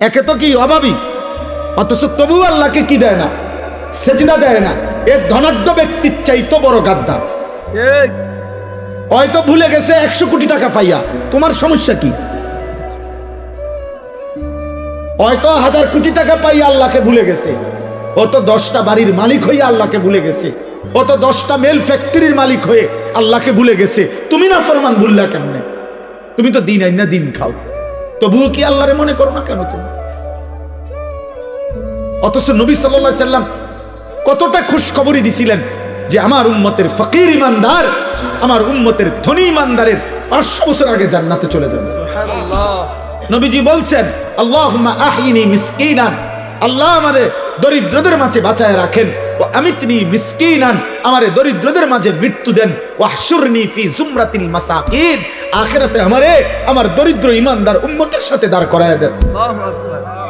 একে তো কি অভাবী, অথচ তবু আল্লাহকে কি দেয় না, সেজদা দেয় না। এ ধনাঢ্য ব্যক্তির চাইতো বড় গাদ্দার। হয়তো ভুলে গেছে 100 কোটি টাকা পাইয়া, তোমার সমস্যা কি? হয়তো 1000 কোটি টাকা পাইয়া আল্লাহকে ভুলে গেছে। ও তো 10টা বাড়ির মালিক হয়ে আল্লাহকে ভুলে গেছে। ও তো 10টা মেল ফ্যাক্টরির মালিক হয়ে আল্লাহকে ভুলে গেছে। তুমি না ফরমান ভুললা কেমনে? তুমি তো দিন আইনা দিন খাও, তবুও কি আল্লাহরে মনে করো না কেন তুমি? অথচ নবী সাল্লাল্লাহু আলাইহি সাল্লাম কতটা খুশখবরি দিছিলেন যে আমার উম্মতের ফকির ইমানদার, আমার উম্মতের ধনী ইমানদারের 500 বছর আগে জান্নাতে চলে যাবে। সুবহানাল্লাহ। নবীজি বলছেন, আল্লাহুম্মা আহিনি মিসকিনান, আল্লাহ আমারে দরিদ্রদের মাঝে বাঁচায় রাখেন, ও আমিতনি মিসকিনান, আমারে দরিদ্রদের মাঝে মৃত্যু দেন, ওয়াহশুরনি ফি জুমরাতিল মাসাকিন, আখিরাতে আমারে আমার দরিদ্র ইমানদার উম্মতের সাথে দাঁড় করায় দেন। আল্লাহু আকবার।